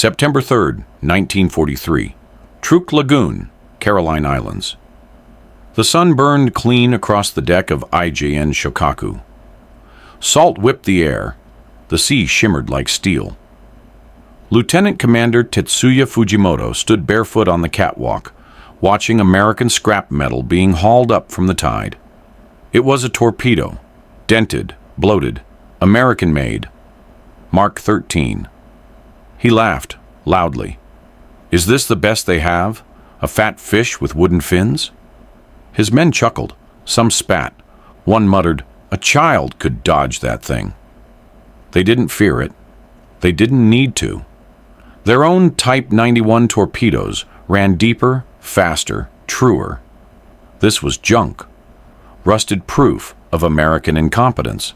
September 3rd, 1943. Truk Lagoon, Caroline Islands. The sun burned clean across the deck of IJN Shokaku. Salt whipped the air. The sea shimmered like steel. Lieutenant Commander Tetsuya Fujimoto stood barefoot on the catwalk, watching American scrap metal being hauled up from the tide. It was a torpedo, dented, bloated, American-made, Mark 13. He laughed, loudly. Is this the best they have? A fat fish with wooden fins? His men chuckled. Some spat. One muttered, a child could dodge that thing. They didn't fear it. They didn't need to. Their own Type 91 torpedoes ran deeper, faster, truer. This was junk. Rusted proof of American incompetence.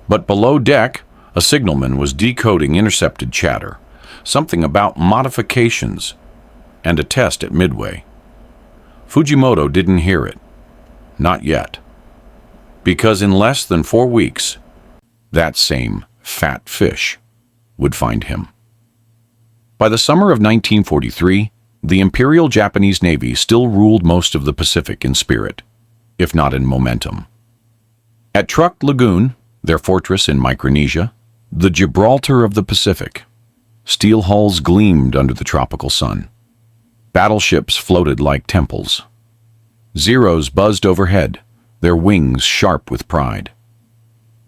But below deck, a signalman was decoding intercepted chatter, something about modifications, and a test at Midway. Fujimoto didn't hear it. Not yet. Because in less than 4 weeks, that same fat fish would find him. By the summer of 1943, the Imperial Japanese Navy still ruled most of the Pacific in spirit, if not in momentum. At Truk Lagoon, their fortress in Micronesia, the Gibraltar of the Pacific, steel hulls gleamed under the tropical sun. Battleships floated like temples. Zeros buzzed overhead, their wings sharp with pride.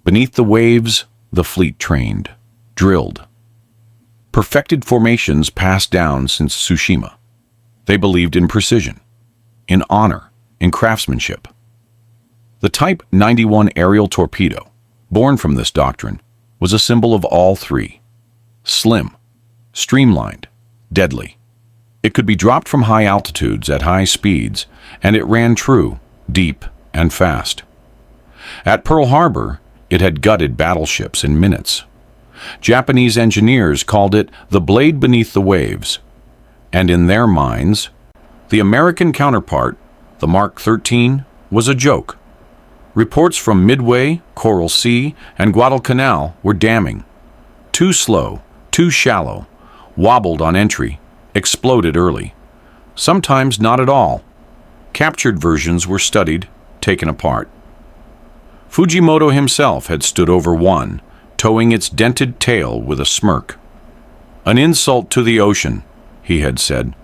Beneath the waves, the fleet trained, drilled. Perfected formations passed down since Tsushima. They believed in precision, in honor, in craftsmanship. The Type 91 aerial torpedo, born from this doctrine, was a symbol of all three. Slim, streamlined, deadly. It could be dropped from high altitudes at high speeds, and it ran true, deep, and fast. At Pearl Harbor, it had gutted battleships in minutes. Japanese engineers called it the blade beneath the waves, and in their minds, the American counterpart, the Mark 13, was a joke. Reports from Midway, Coral Sea, and Guadalcanal were damning. Too slow, too shallow, wobbled on entry, exploded early. Sometimes not at all. Captured versions were studied, taken apart. Fujimoto himself had stood over one, towing its dented tail with a smirk. An insult to the ocean, he had said.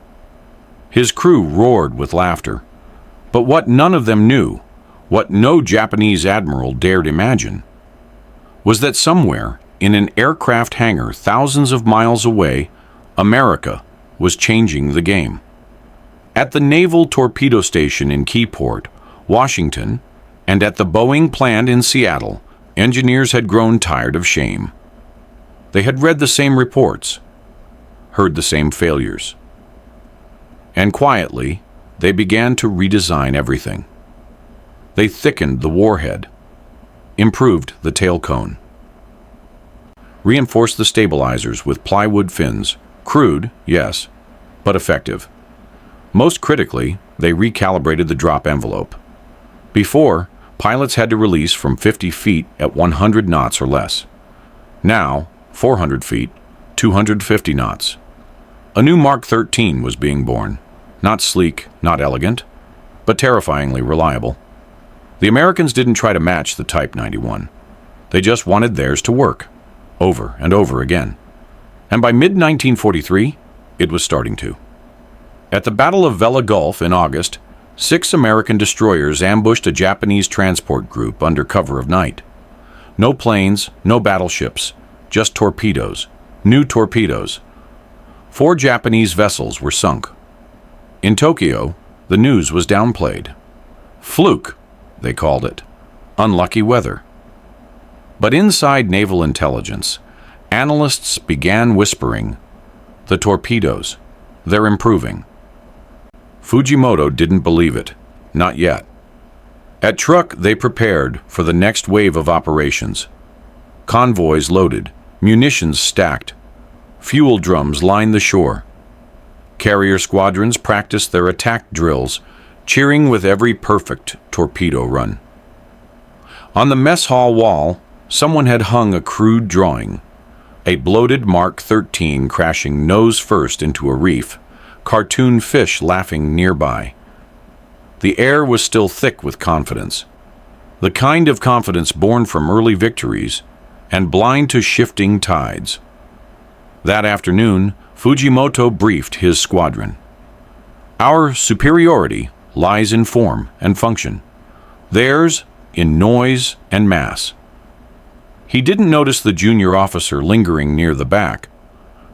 His crew roared with laughter. But what none of them knew, what no Japanese admiral dared imagine, was that somewhere, in an aircraft hangar thousands of miles away, America was changing the game. At the Naval Torpedo Station in Keyport, Washington, and at the Boeing plant in Seattle, engineers had grown tired of shame. They had read the same reports, heard the same failures. And quietly, they began to redesign everything. They thickened the warhead, improved the tail cone, reinforced the stabilizers with plywood fins, crude, yes, but effective. Most critically, they recalibrated the drop envelope. Before, pilots had to release from 50 feet at 100 knots or less. Now, 400 feet, 250 knots. A new Mark 13 was being born. Not sleek, not elegant, but terrifyingly reliable. The Americans didn't try to match the Type 91. They just wanted theirs to work, over and over again. And by mid-1943, it was starting to. At the Battle of Vela Gulf in August, 6 American destroyers ambushed a Japanese transport group under cover of night. No planes, no battleships, just torpedoes, new torpedoes. 4 Japanese vessels were sunk. In Tokyo, the news was downplayed. Fluke, they called it. Unlucky weather. But inside naval intelligence, analysts began whispering, the torpedoes, they're improving. Fujimoto didn't believe it, not yet. At Truk, they prepared for the next wave of operations. Convoys loaded, munitions stacked, fuel drums lined the shore. Carrier squadrons practiced their attack drills, cheering with every perfect torpedo run. On the mess hall wall, someone had hung a crude drawing, A bloated Mark 13 crashing nose first into a reef, cartoon fish laughing nearby. The air was still thick with confidence. The kind of confidence born from early victories and blind to shifting tides. That afternoon, Fujimoto briefed his squadron. Our superiority lies in form and function. Theirs in noise and mass. He didn't notice the junior officer lingering near the back,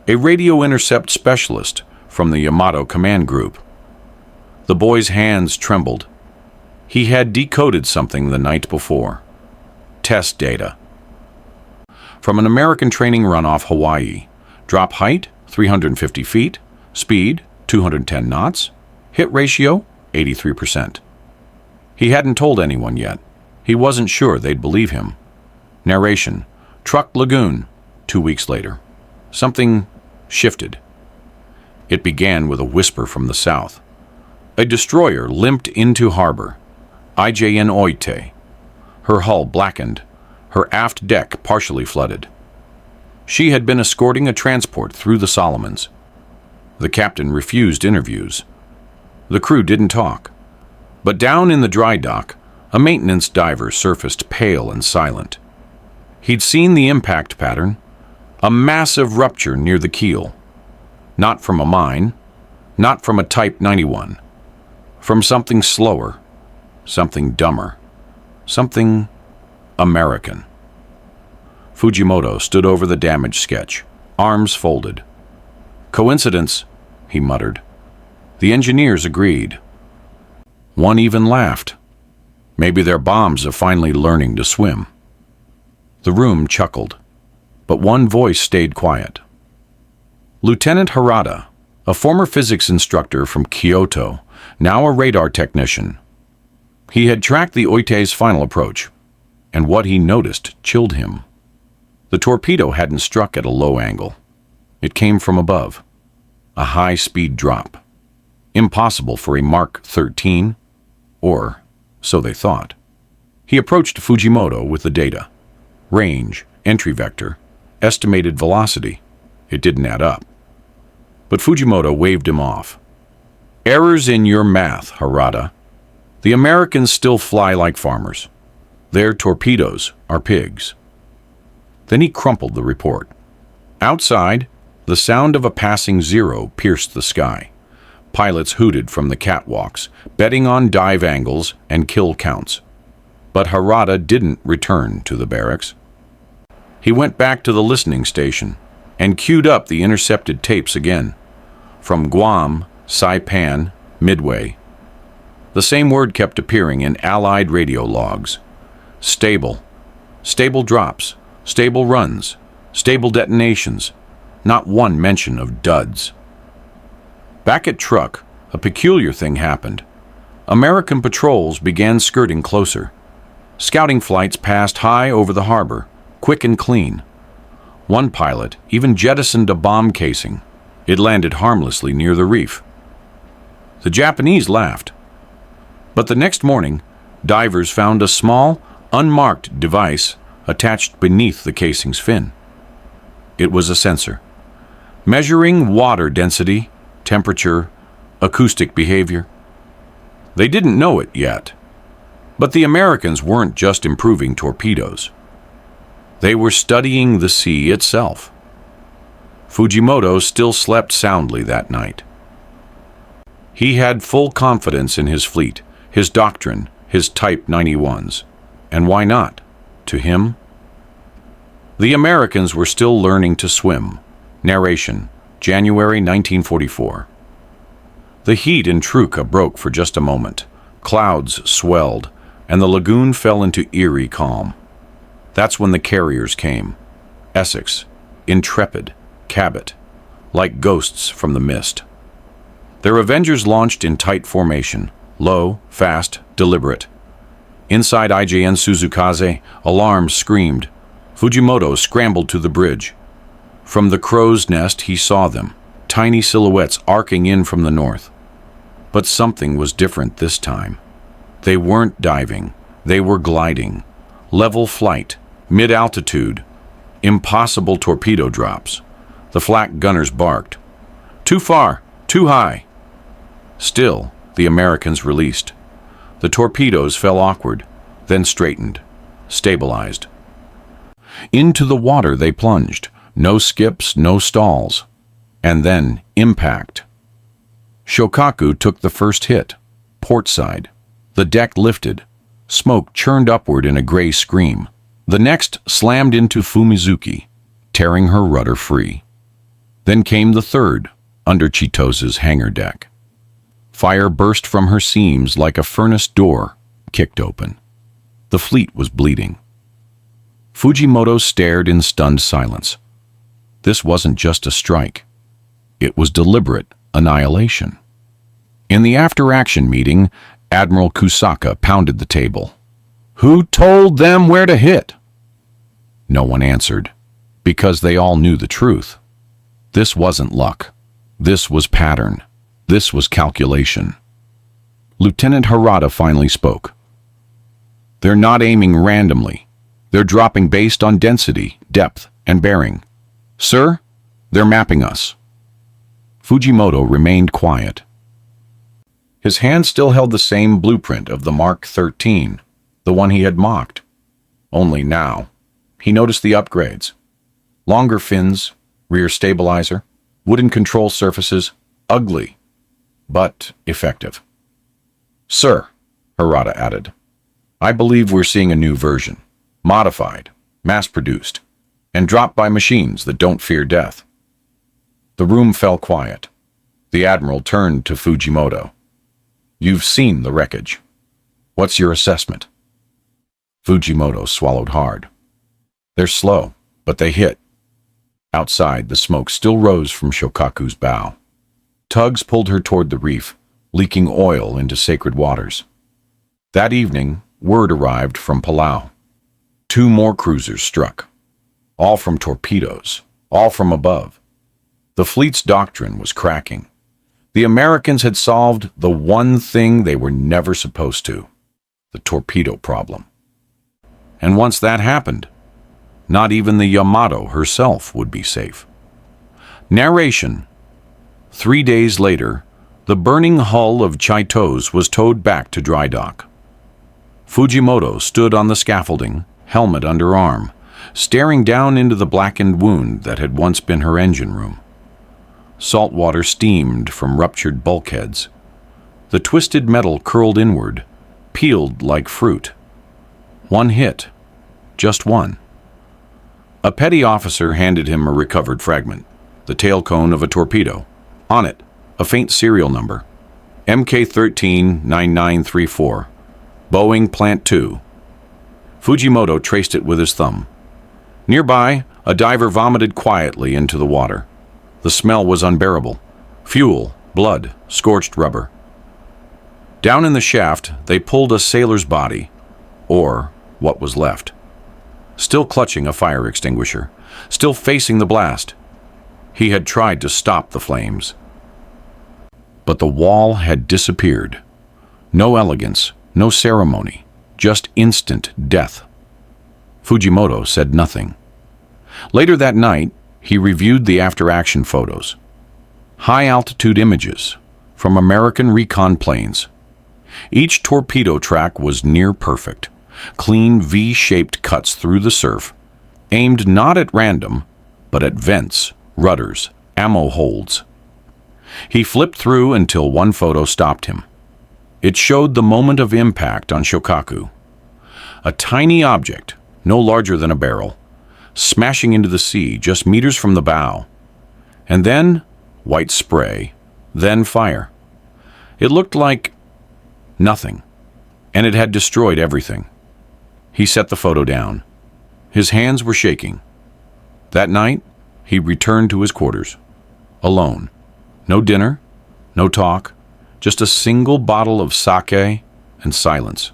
a radio intercept specialist from the Yamato command group. The boy's hands trembled. He had decoded something the night before. Test data. From an American training run off Hawaii. Drop height, 350 feet. Speed, 210 knots. Hit ratio, 83%. He hadn't told anyone yet. He wasn't sure they'd believe him. Narration. Truk Lagoon, 2 weeks later. Something shifted. It began with a whisper from the south. A destroyer limped into harbor. IJN Oite. Her hull blackened, her aft deck partially flooded. She had been escorting a transport through the Solomons. The captain refused interviews. The crew didn't talk. But down in the dry dock, a maintenance diver surfaced pale and silent. He'd seen the impact pattern, a massive rupture near the keel. Not from a mine, not from a Type 91. From something slower, something dumber, something American. Fujimoto stood over the damage sketch, arms folded. Coincidence, he muttered. The engineers agreed. One even laughed. Maybe their bombs are finally learning to swim. The room chuckled, but one voice stayed quiet. Lieutenant Harada, a former physics instructor from Kyoto, now a radar technician. He had tracked the Oite's final approach, and what he noticed chilled him. The torpedo hadn't struck at a low angle. It came from above, a high-speed drop. Impossible for a Mark 13, or so they thought. He approached Fujimoto with the data. Range, entry vector, estimated velocity. It didn't add up. But Fujimoto waved him off. Errors in your math, Harada. The Americans still fly like farmers. Their torpedoes are pigs. Then he crumpled the report. Outside, the sound of a passing Zero pierced the sky. Pilots hooted from the catwalks, betting on dive angles and kill counts. But Harada didn't return to the barracks. He went back to the listening station and queued up the intercepted tapes again. From Guam, Saipan, Midway. The same word kept appearing in Allied radio logs. Stable. Stable drops. Stable runs. Stable detonations. Not one mention of duds. Back at Truk, a peculiar thing happened. American patrols began skirting closer. Scouting flights passed high over the harbor, quick and clean. One pilot even jettisoned a bomb casing. It landed harmlessly near the reef. The Japanese laughed. But the next morning, divers found a small, unmarked device attached beneath the casing's fin. It was a sensor, measuring water density, temperature, acoustic behavior. They didn't know it yet. But the Americans weren't just improving torpedoes. They were studying the sea itself. Fujimoto still slept soundly that night. He had full confidence in his fleet, his doctrine, his Type 91s. And why not? To him? The Americans were still learning to swim. Narration, January 1944. The heat in Truk broke for just a moment. Clouds swelled, and the lagoon fell into eerie calm. That's when the carriers came. Essex, Intrepid, Cabot, like ghosts from the mist. Their Avengers launched in tight formation, low, fast, deliberate. Inside IJN Suzukaze, alarms screamed. Fujimoto scrambled to the bridge. From the crow's nest he saw them, tiny silhouettes arcing in from the north. But something was different this time. They weren't diving, they were gliding. Level flight, mid-altitude, Impossible torpedo drops. The flak gunners barked. Too far, too high. Still, the Americans released. The torpedoes fell awkward, then straightened, stabilized. Into the water they plunged, no skips, no stalls. And then impact. Shokaku took the first hit, port side. The deck lifted. Smoke churned upward in a gray scream. The next slammed into Fumizuki, tearing her rudder free. Then came the third, under Chitose's hangar deck. Fire burst from her seams like a furnace door, kicked open. The fleet was bleeding. Fujimoto stared in stunned silence. This wasn't just a strike. It was deliberate annihilation. In the after-action meeting, Admiral Kusaka pounded the table. Who told them where to hit? No one answered, because they all knew the truth. This wasn't luck. This was pattern. This was calculation. Lieutenant Harada finally spoke. They're not aiming randomly. They're dropping based on density, depth, and bearing. Sir, they're mapping us. Fujimoto remained quiet. His hand still held the same blueprint of the Mark 13, the one he had mocked. Only now, he noticed the upgrades. Longer fins, rear stabilizer, wooden control surfaces, ugly, but effective. Sir, Harada added, I believe we're seeing a new version, modified, mass-produced, and dropped by machines that don't fear death. The room fell quiet. The Admiral turned to Fujimoto. You've seen the wreckage. What's your assessment? Fujimoto swallowed hard. They're slow, but they hit. Outside, the smoke still rose from Shokaku's bow. Tugs pulled her toward the reef, leaking oil into sacred waters. That evening, word arrived from Palau. 2 more cruisers struck. All from torpedoes, all from above. The fleet's doctrine was cracking. The Americans had solved the one thing they were never supposed to, the torpedo problem. And once that happened, not even the Yamato herself would be safe. Narration. 3 days later, the burning hull of Chitose was towed back to dry dock. Fujimoto stood on the scaffolding, helmet under arm, staring down into the blackened wound that had once been her engine room. Salt water steamed from ruptured bulkheads. The twisted metal curled inward, peeled like fruit. One hit. Just one. A petty officer handed him a recovered fragment, the tail cone of a torpedo. On it, a faint serial number. MK13-9934. Boeing Plant 2. Fujimoto traced it with his thumb. Nearby, a diver vomited quietly into the water. The smell was unbearable. Fuel, blood, scorched rubber. Down in the shaft, they pulled a sailor's body, or what was left. Still clutching a fire extinguisher, still facing the blast. He had tried to stop the flames. But the wall had disappeared. No elegance, no ceremony, just instant death. Fujimoto said nothing. Later that night, he reviewed the after-action photos. High-altitude images from American recon planes. Each torpedo track was near perfect. Clean V-shaped cuts through the surf, aimed not at random, but at vents, rudders, ammo holds. He flipped through until one photo stopped him. It showed the moment of impact on Shokaku. A tiny object, no larger than a barrel, smashing into the sea just meters from the bow. And then white spray, then fire. It looked like nothing, and it had destroyed everything. He set the photo down. His hands were shaking. That night, he returned to his quarters, alone. No dinner, no talk, just a single bottle of sake and silence.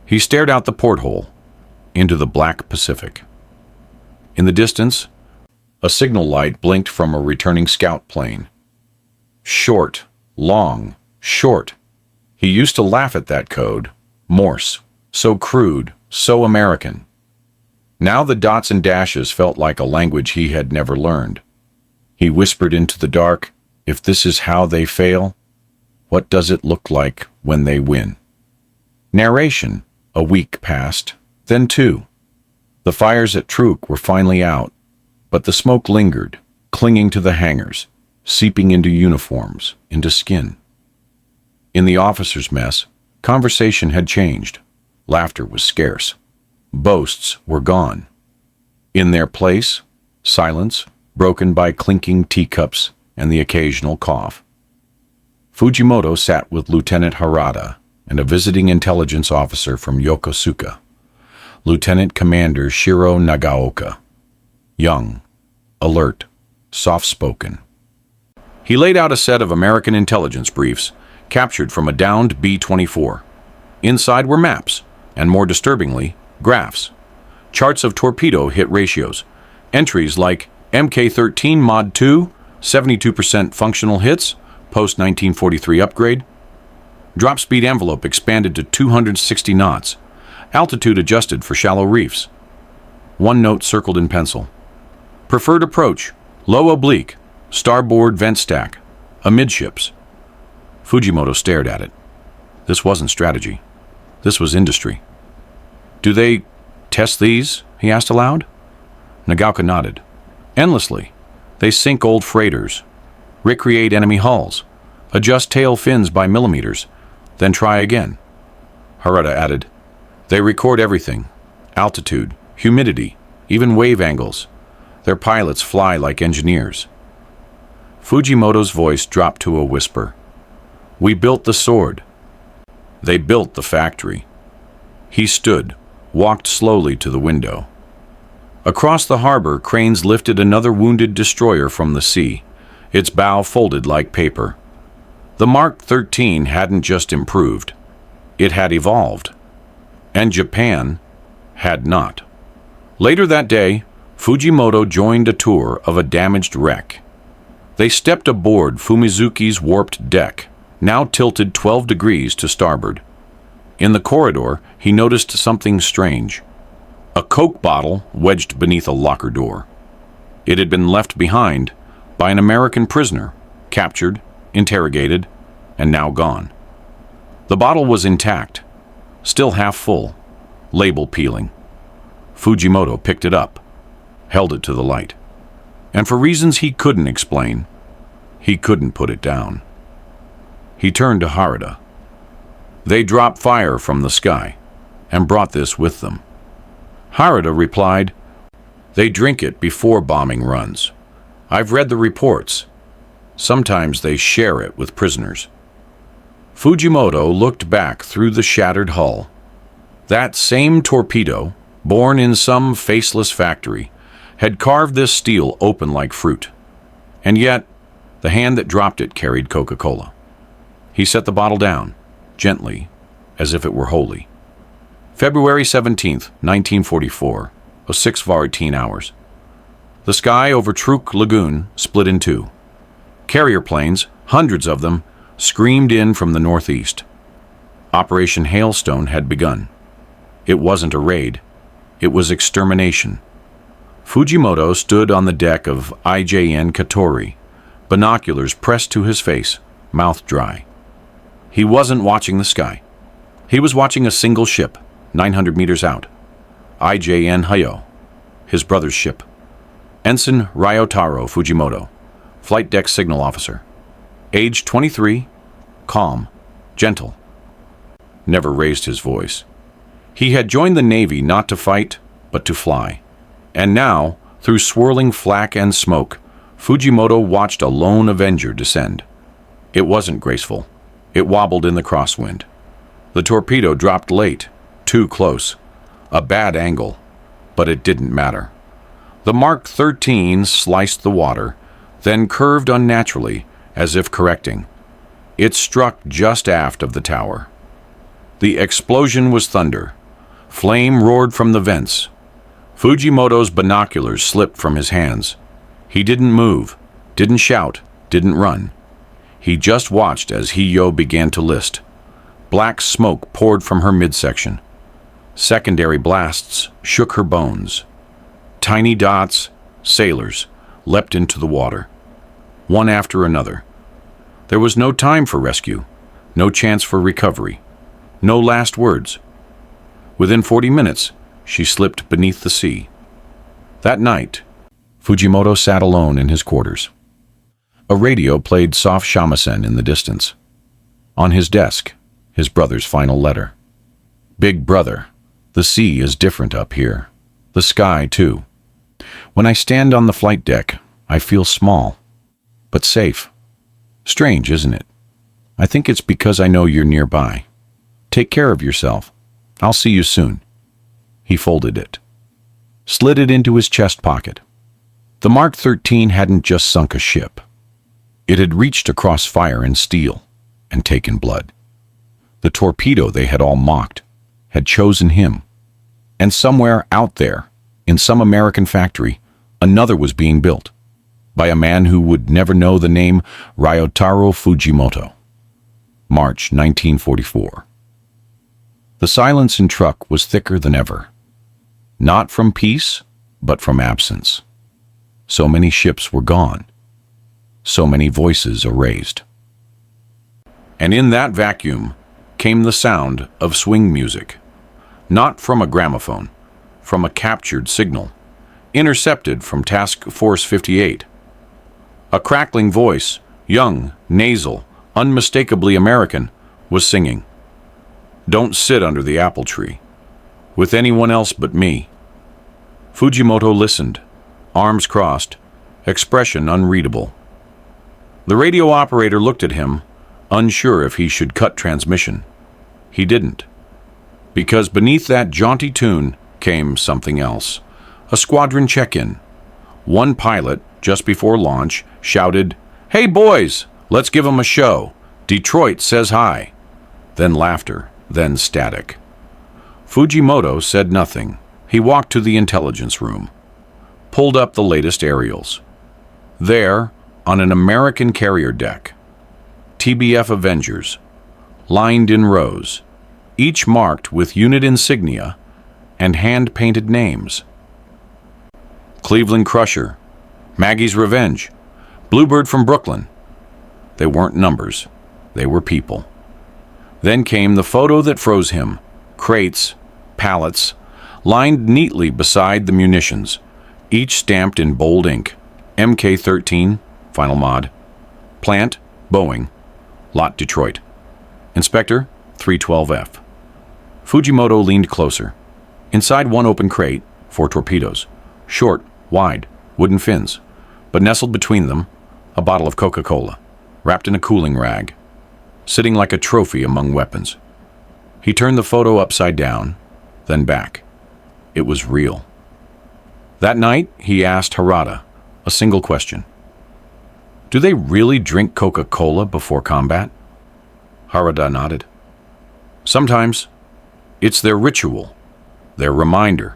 He stared out the porthole into the black Pacific. In the distance, a signal light blinked from a returning scout plane. Short, long, short. He used to laugh at that code, Morse, so crude, so American. Now the dots and dashes felt like a language he had never learned. He whispered into the dark, "If this is how they fail, what does it look like when they win?" Narration. A week passed, then two. The fires at Truk were finally out, but the smoke lingered, clinging to the hangars, seeping into uniforms, into skin. In the officers' mess, conversation had changed. Laughter was scarce. Boasts were gone. In their place, silence, broken by clinking teacups and the occasional cough. Fujimoto sat with Lieutenant Harada and a visiting intelligence officer from Yokosuka, Lieutenant Commander Shiro Nagaoka. Young, alert, soft-spoken. He laid out a set of American intelligence briefs captured from a downed B-24. Inside were maps, and more disturbingly, graphs. Charts of torpedo hit ratios. Entries like Mk-13 Mod 2, 72% functional hits, post-1943 upgrade. Drop speed envelope expanded to 260 knots. Altitude adjusted for shallow reefs. One note circled in pencil. Preferred approach, low oblique, starboard vent stack, amidships. Fujimoto stared at it. This wasn't strategy. This was industry. "Do they test these?" he asked aloud. Nagaoka nodded. "Endlessly. They sink old freighters, recreate enemy hulls, adjust tail fins by millimeters, then try again." Harada added, "They record everything. Altitude, humidity, even wave angles. Their pilots fly like engineers." Fujimoto's voice dropped to a whisper. "We built the sword. They built the factory." He stood, walked slowly to the window. Across the harbor, cranes lifted another wounded destroyer from the sea, its bow folded like paper. The Mark 13 hadn't just improved. It had evolved. And Japan had not. Later that day, Fujimoto joined a tour of a damaged wreck. They stepped aboard Fumizuki's warped deck, now tilted 12 degrees to starboard. In the corridor, he noticed something strange. A Coke bottle wedged beneath a locker door. It had been left behind by an American prisoner, captured, interrogated, and now gone. The bottle was intact, still half full, label peeling. Fujimoto picked it up, held it to the light, and for reasons he couldn't explain, he couldn't put it down. He turned to Harada. "They dropped fire from the sky and brought this with them." Harada replied, "They drink it before bombing runs. I've read the reports. Sometimes they share it with prisoners." Fujimoto looked back through the shattered hull. That same torpedo, born in some faceless factory, had carved this steel open like fruit. And yet, the hand that dropped it carried Coca-Cola. He set the bottle down, gently, as if it were holy. February 17th, 1944, 6:14 hours. The sky over Truk Lagoon split in two. Carrier planes, hundreds of them, screamed in from the northeast. Operation Hailstone had begun. It wasn't a raid. It was extermination. Fujimoto stood on the deck of IJN Katori, binoculars pressed to his face, mouth dry. He wasn't watching the sky. He was watching a single ship, 900 meters out. IJN Hayo, his brother's ship. Ensign Ryotaro Fujimoto, flight deck signal officer. Age 23, calm, gentle. Never raised his voice. He had joined the Navy not to fight, but to fly. And now, through swirling flak and smoke, Fujimoto watched a lone Avenger descend. It wasn't graceful. It wobbled in the crosswind. The torpedo dropped late, too close. A bad angle, but it didn't matter. The Mark 13 sliced the water, then curved unnaturally, as if correcting. It struck just aft of the tower. The explosion was thunder. Flame roared from the vents. Fujimoto's binoculars slipped from his hands. He didn't move, didn't shout, didn't run. He just watched as Hiyo began to list. Black smoke poured from her midsection. Secondary blasts shook her bones, Tiny dots, sailors, leapt into the water, one after another. There was no time for rescue, no chance for recovery, no last words. Within 40 minutes, she slipped beneath the sea. That night, Fujimoto sat alone in his quarters. A radio played soft shamisen in the distance. On his desk, his brother's final letter. Big brother, the sea is different up here. The sky, too. When I stand on the flight deck, I feel small, but safe. Strange, isn't it? I think it's because I know you're nearby. Take care of yourself. I'll see you soon. He folded it, slid it into his chest pocket. The Mark 13 hadn't just sunk a ship. It had reached across fire and steel and taken blood. The torpedo they had all mocked had chosen him. And somewhere out there, in some American factory, another was being built by a man who would never know the name Ryotaro Fujimoto. March 1944. The silence in Truk was thicker than ever. Not from peace, but from absence. So many ships were gone. So many voices erased. And in that vacuum came the sound of swing music. Not from a gramophone, from a captured signal, intercepted from Task Force 58. A crackling voice, young, nasal, unmistakably American, was singing. Don't sit under the apple tree, with anyone else but me. Fujimoto listened, arms crossed, expression unreadable. The radio operator looked at him, unsure if he should cut transmission. He didn't. Because beneath that jaunty tune came something else. A squadron check-in. One pilot, just before launch, shouted, "Hey boys, let's give 'em a show. Detroit says hi." Then laughter, then static. Fujimoto said nothing. He walked to the intelligence room, pulled up the latest aerials. There, on an American carrier deck, TBF Avengers, lined in rows, each marked with unit insignia and hand-painted names. Cleveland Crusher, Maggie's Revenge, Bluebird from Brooklyn. They weren't numbers, they were people. Then came the photo that froze him, crates, pallets, lined neatly beside the munitions, each stamped in bold ink, MK-13, Final Mod, Plant, Boeing, Lot Detroit, Inspector, 312F. Fujimoto leaned closer. Inside one open crate, 4 torpedoes, short, wide, wooden fins, but nestled between them, a bottle of Coca-Cola, wrapped in a cooling rag, sitting like a trophy among weapons. He turned the photo upside down, then back. It was real. That night, he asked Harada a single question. Do they really drink Coca-Cola before combat? Harada nodded. Sometimes. It's their ritual, their reminder.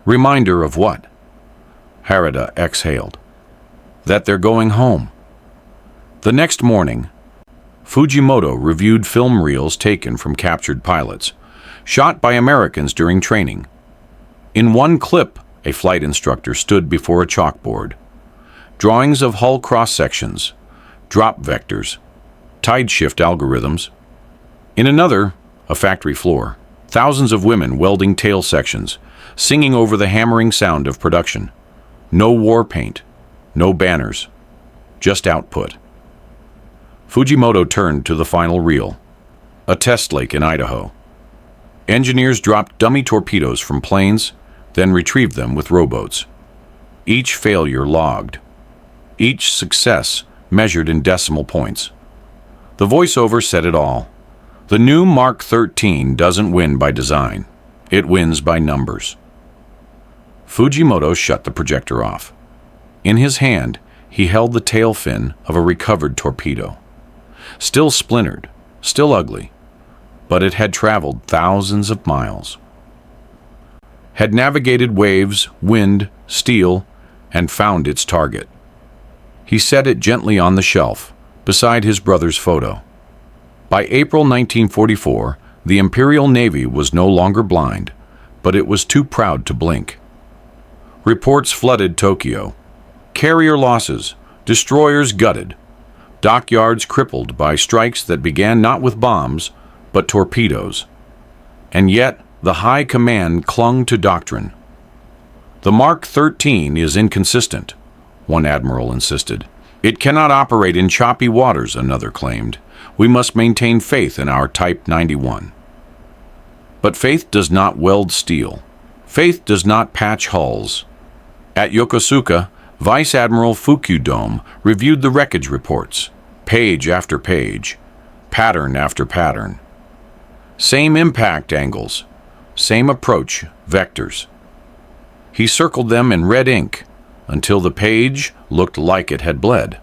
Reminder of what? Harada exhaled. That they're going home. The next morning, Fujimoto reviewed film reels taken from captured pilots, shot by Americans during training. In one clip, a flight instructor stood before a chalkboard. Drawings of hull cross-sections, drop vectors, tide shift algorithms. In another, a factory floor, thousands of women welding tail sections, singing over the hammering sound of production. No war paint, no banners, just output. Fujimoto turned to the final reel, a test lake in Idaho. Engineers dropped dummy torpedoes from planes, then retrieved them with rowboats. Each failure logged, each success measured in decimal points. The voiceover said it all. The new Mark 13 doesn't win by design. It wins by numbers. Fujimoto shut the projector off. In his hand, he held the tail fin of a recovered torpedo. Still splintered, still ugly, but it had traveled thousands of miles. Had navigated waves, wind, steel, and found its target. He set it gently on the shelf, beside his brother's photo. By April 1944, the Imperial Navy was no longer blind, but it was too proud to blink. Reports flooded Tokyo. Carrier losses, destroyers gutted, dockyards crippled by strikes that began not with bombs, but torpedoes. And yet, the high command clung to doctrine. The Mark 13 is inconsistent, one admiral insisted. It cannot operate in choppy waters, another claimed. We must maintain faith in our Type 91. But faith does not weld steel. Faith does not patch hulls. At Yokosuka, Vice Admiral Fukudome reviewed the wreckage reports, page after page, pattern after pattern. Same impact angles, same approach vectors. He circled them in red ink until the page looked like it had bled.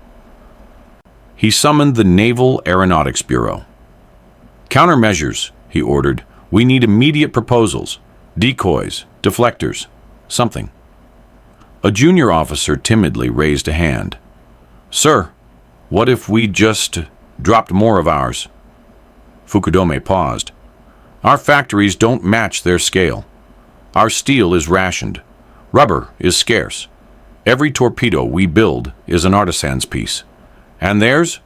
He summoned the Naval Aeronautics Bureau. Countermeasures, he ordered. We need immediate proposals, decoys, deflectors, something. A junior officer timidly raised a hand. Sir, what if we just dropped more of ours? Fukudome paused. Our factories don't match their scale. Our steel is rationed. Rubber is scarce. Every torpedo we build is an artisan's piece. And theirs?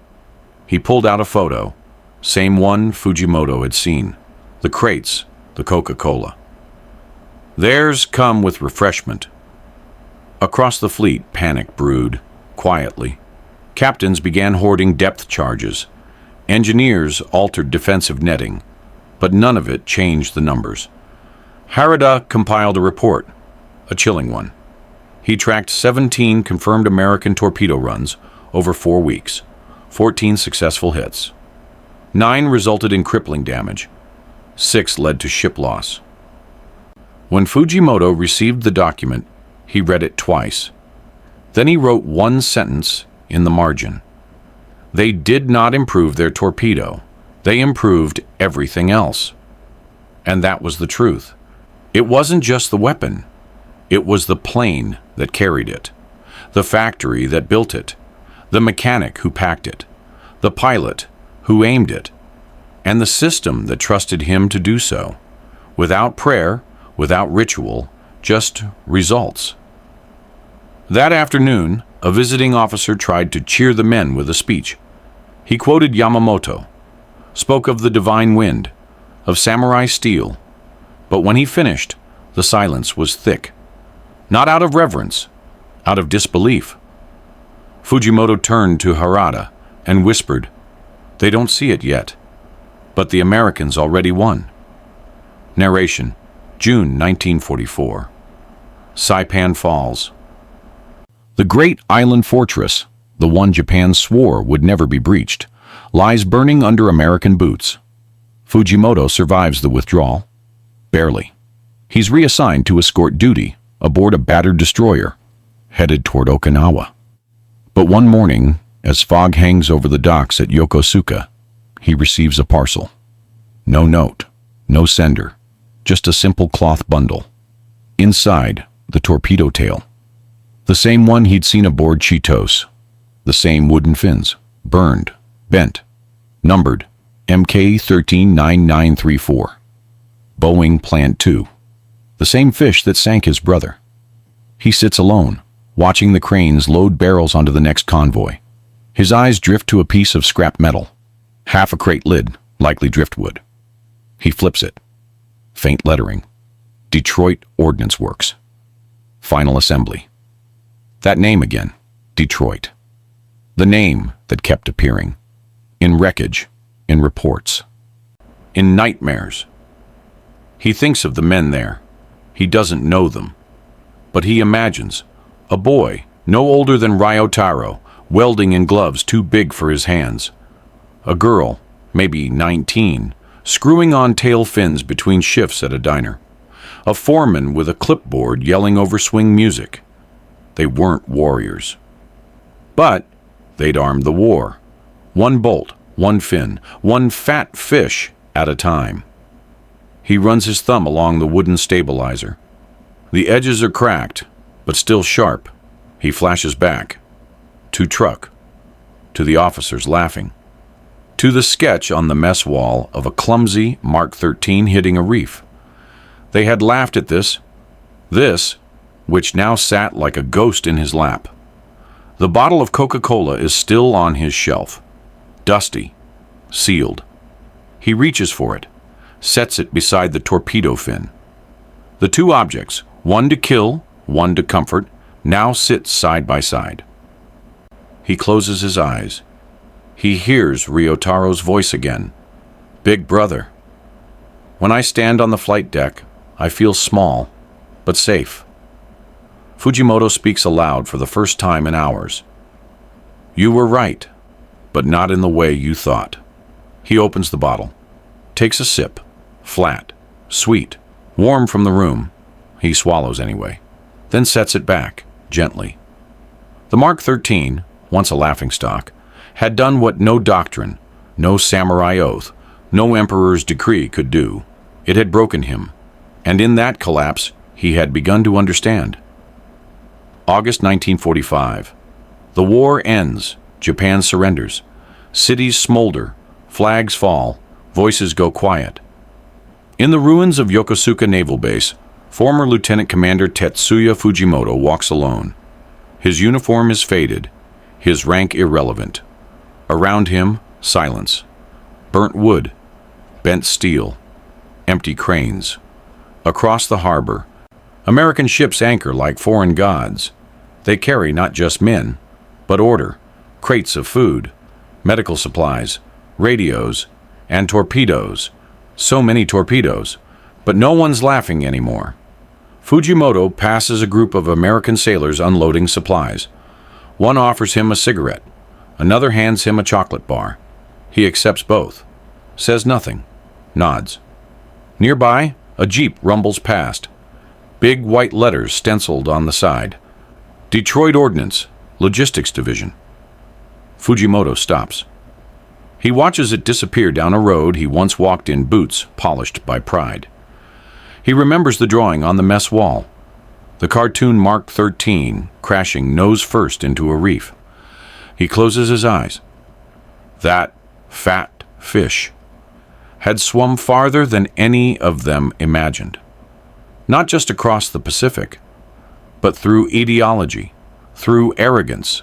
He pulled out a photo, same one Fujimoto had seen. The crates, the Coca-Cola. Theirs come with refreshment. Across the fleet, panic brewed, quietly. Captains began hoarding depth charges. Engineers altered defensive netting, but none of it changed the numbers. Harada compiled a report, a chilling one. He tracked 17 confirmed American torpedo runs over 4 weeks, 14 successful hits. 9 resulted in crippling damage. 6 led to ship loss. When Fujimoto received the document, he read it twice. Then he wrote one sentence in the margin. They did not improve their torpedo. They improved everything else. And that was the truth. It wasn't just the weapon. It was the plane that carried it, the factory that built it, the mechanic who packed it, the pilot who aimed it, and the system that trusted him to do so, without prayer, without ritual, just results. That afternoon, a visiting officer tried to cheer the men with a speech. He quoted Yamamoto, spoke of the divine wind, of samurai steel, but when he finished, the silence was thick. Not out of reverence, out of disbelief. Fujimoto turned to Harada and whispered, "They don't see it yet, but the Americans already won." Narration, June 1944. Saipan Falls. The great island fortress, the one Japan swore would never be breached, lies burning under American boots. Fujimoto survives the withdrawal. Barely. He's reassigned to escort duty aboard a battered destroyer, headed toward Okinawa. But one morning, as fog hangs over the docks at Yokosuka, he receives a parcel. No note, no sender, just a simple cloth bundle. Inside, the torpedo tail. The same one he'd seen aboard Chitos. The same wooden fins, burned, bent, numbered MK 139934. Boeing Plant 2. The same fish that sank his brother. He sits alone, watching the cranes load barrels onto the next convoy. His eyes drift to a piece of scrap metal. Half a crate lid, likely driftwood. He flips it. Faint lettering. Detroit Ordnance Works. Final assembly. That name again. Detroit. The name that kept appearing. In wreckage, in reports, in nightmares. He thinks of the men there. He doesn't know them. But he imagines. A boy, no older than Ryotaro, welding in gloves too big for his hands. A girl, maybe 19, screwing on tail fins between shifts at a diner. A foreman with a clipboard yelling over swing music. They weren't warriors. But they'd armed the war. One bolt, one fin, one fat fish at a time. He runs his thumb along the wooden stabilizer. The edges are cracked, but still sharp. He flashes back. To Truk. To the officers laughing. To the sketch on the mess wall of a clumsy Mark 13 hitting a reef. They had laughed at this. This which now sat like a ghost in his lap. The bottle of Coca-Cola is still on his shelf, dusty, sealed. He reaches for it, sets it beside the torpedo fin. The two objects, one to kill, one to comfort, now sit side by side. He closes his eyes. He hears Ryotaro's voice again. "Big brother." When I stand on the flight deck, I feel small, but safe. Fujimoto speaks aloud for the first time in hours. "You were right, but not in the way you thought." He opens the bottle, takes a sip, flat, sweet, warm from the room. He swallows anyway, then sets it back, gently. The Mark 13, once a laughingstock, had done what no doctrine, no samurai oath, no emperor's decree could do. It had broken him, and in that collapse he had begun to understand. August 1945. The war ends. Japan surrenders. Cities smolder. Flags fall. Voices go quiet. In the ruins of Yokosuka Naval Base, former Lieutenant Commander Tetsuya Fujimoto walks alone. His uniform is faded, his rank irrelevant. Around him, silence. Burnt wood, bent steel, empty cranes. Across the harbor, American ships anchor like foreign gods. They carry not just men, but order, crates of food, medical supplies, radios, and torpedoes. So many torpedoes, but no one's laughing anymore. Fujimoto passes a group of American sailors unloading supplies. One offers him a cigarette. Another hands him a chocolate bar. He accepts both, says nothing, nods. Nearby, a jeep rumbles past. Big white letters stenciled on the side. Detroit Ordnance, Logistics Division. Fujimoto stops. He watches it disappear down a road he once walked in boots polished by pride. He remembers the drawing on the mess wall. The cartoon Mark 13 crashing nose first into a reef. He closes his eyes. That fat fish had swum farther than any of them imagined. Not just across the Pacific, but through ideology, through arrogance,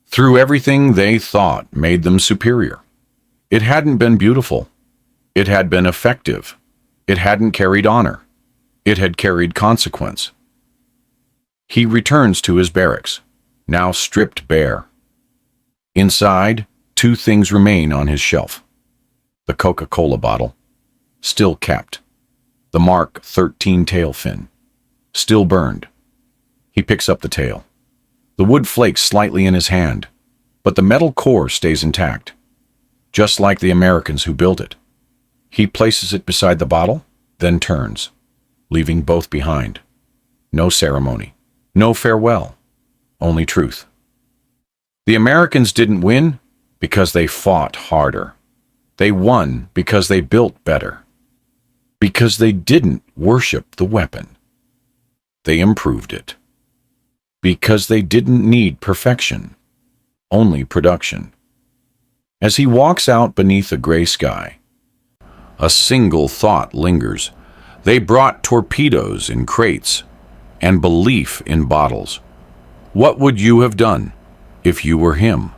through everything they thought made them superior. It hadn't been beautiful. It had been effective. It hadn't carried honor. It had carried consequence. He returns to his barracks, now stripped bare. Inside, two things remain on his shelf. The Coca-Cola bottle, still capped. The Mark 13 tail fin, still burned. He picks up the tail. The wood flakes slightly in his hand, but the metal core stays intact, just like the Americans who built it. He places it beside the bottle, then turns, leaving both behind. No ceremony, no farewell, only truth. The Americans didn't win because they fought harder. They won because they built better. Because they didn't worship the weapon. They improved it. Because they didn't need perfection, only production. As he walks out beneath a gray sky, a single thought lingers. They brought torpedoes in crates and belief in bottles. What would you have done if you were him?